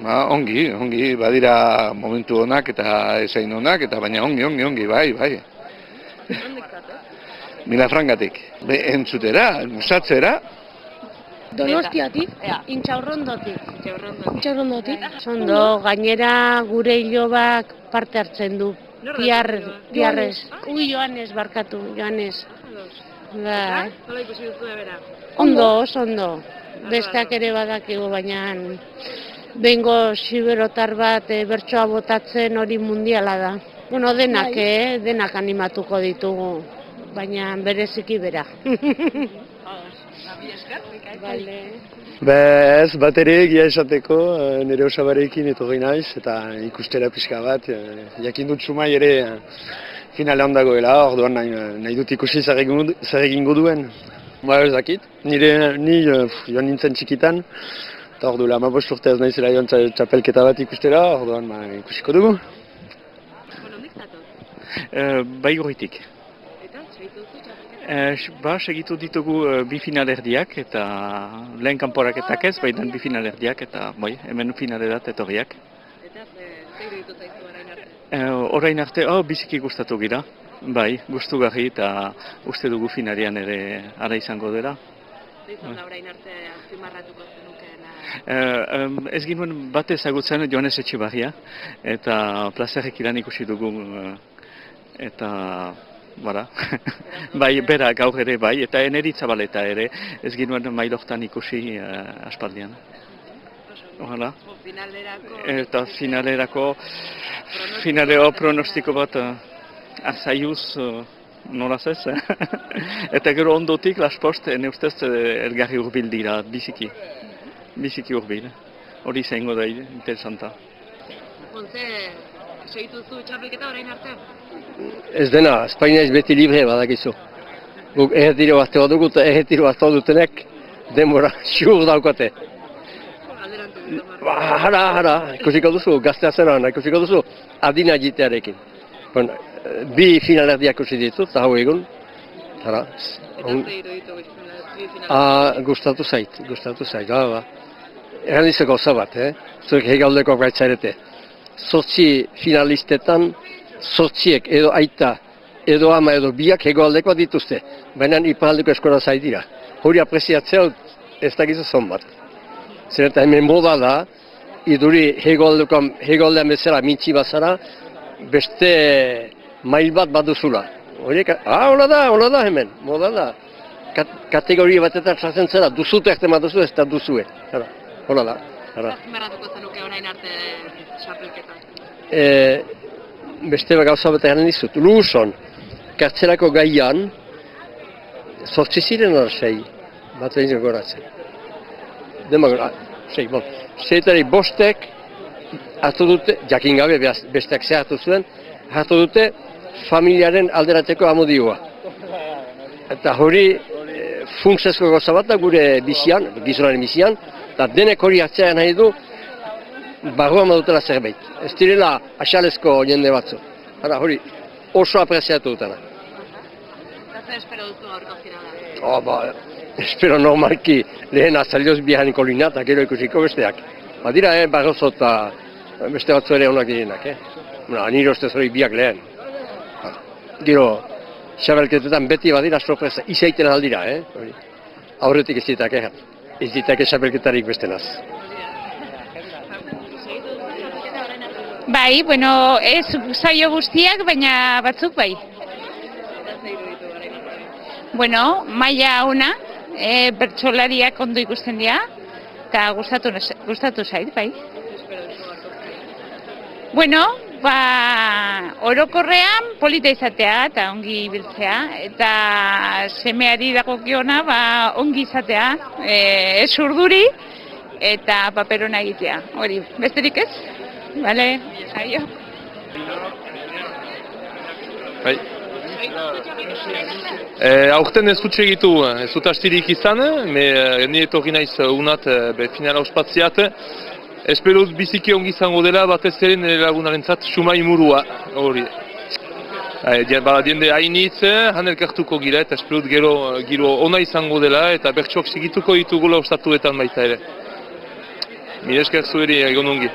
Ongi, badira momentu onak eta esain onak, eta baina ongi, bai. Milafrangatik, entzutera, musatzera. Donostiatik, Intxaurrondotik. Ondo, gainera gure ilobak parte hartzen du. Biarrez. Joanes barkatu, Joanes. Nola ikusi duzu bera? Ondo. Besteak ere badakigu, baina bengo siberotar bat bertsoa botatzen hori mundiala da. Bueno, denak animatuko ditugu, baina bereziki bera. Ez, bat ere egia esateko, nire osabarekin etorri naiz, eta ikustera pixka bat, jakin dut sumai ere finalean dagoela, orduan nahi dut ikusi zer egingo duen. Ez dakit, ni joan nintzen txikitan, eta orduan 15 urte ez naizela joan txapelketa bat ikustera, orduan ikusiko dugu. Baigorritik. Segitu ditugu bi finalerdiak eta lehen kanporaketak ez, baina bi finalerdiak eta hemen finalerat etorriak. Eta zer ditut zaizu orain arte? Orain arte, biziki gustatu gira. Bai, gustugarri eta uste dugu finalean ere ara izango dela. Zeizan da orain arte azpimarratuko zenukeena? Ez ginen bat ezagutzen Joanes Etxebarria eta plazerrek ilan ikusi dugu eta bai, bera gaur ere bai, eta Eneri Zabaleta ere, ez ginen mailortan ikusi aspaldian. Ohala. Eta finalero pronostiko bat azaiuz nolaz ez. Eta gero ondotik, Laspost, ene ustez elgarri urbil dira, biziki urbil. Hori izango da interesanta. Segituzu txapelketa orain arte? Ez dena, Espainia ez beti libre badakizu. Guk erretiro azte bat dugu eta erretiro azte dutenek denbora xur daukate. Hara, ikusiko duzu, gaztea zeran, ikusiko duzu adina jitearekin. Bi finalerdiak ikusi ditut, eta hau egun. Eta ze iruditu bi finalerdiak? Gustatu zait, Erran dizeko oso bat, zuek hegaldeko gaitzarete. 8 finalistetan, 8 edo aita, edo ama, edo biak hegoaldekoa dituzte. Baina iparaldeko eskola zaitira. Hori apreziatzea ez dakizu zon bat. Zer eta hemen moda da, iduri hegoaldean bezala mintzi bazara, beste mail bat baduzula. Hola da hemen, moda da. Kategoria batetan sartzen zera, duzute arte duzu ez da duzue. Hola da. Azpimarratuko zenuke orain arte txapelketan? Beste gauza bat egin dizut. Luzon, kartzelako gaian, 8 ziren hor 6, bat egin goratzen. Zeitari bostek hartu dute, jakin gabe besteak ze hartu zuen, hartu dute familiaren alderateko amodioa. Eta hori funksezko gauza bat da gure bizian, gizonaren bizian, eta denek hori hartzea nahi du barruan badutela zerbait. Ez direla asalezko jende batzu. Hori oso apreziatu dutena. Eta zer espero duzu gaurko finala? Espero normalki lehen azalioz bihaniko lina eta gero ikusiko besteak. Badira, barrozo eta beste batzu ere honak direnak. Nire ustez hori biak lehen. Gero, xabelketetan beti badira sorpresa, izaiten aldira. Aurretik ez ditak errat. Ez ditak xabelketarik bestenaz. Bai, bueno, ez saio guztiak, baina batzuk bai. Bueno, maila ona, bertsolariak ondo ikusten dira, eta gustatu zait, bai. Bueno, orokorrean polita izatea eta ongi biltzea, eta semeari dagokiona ongi izatea, ez urduri eta paperona egitea. Hori, besterik ez? Bale, aio. Bai. Aurten ez dut segitu, ez dut astirik izan, nire etorri naiz unat finala ospatziat. Espero biziki ongi izango dela, batez ere nire lagunarentzat sumai murua hori. Diende hainitz, han elkartuko gira eta espero gero ona izango dela eta bertsoak segituko ditugula ostatuetan baita ere. Mila esker zuheri egon ongi.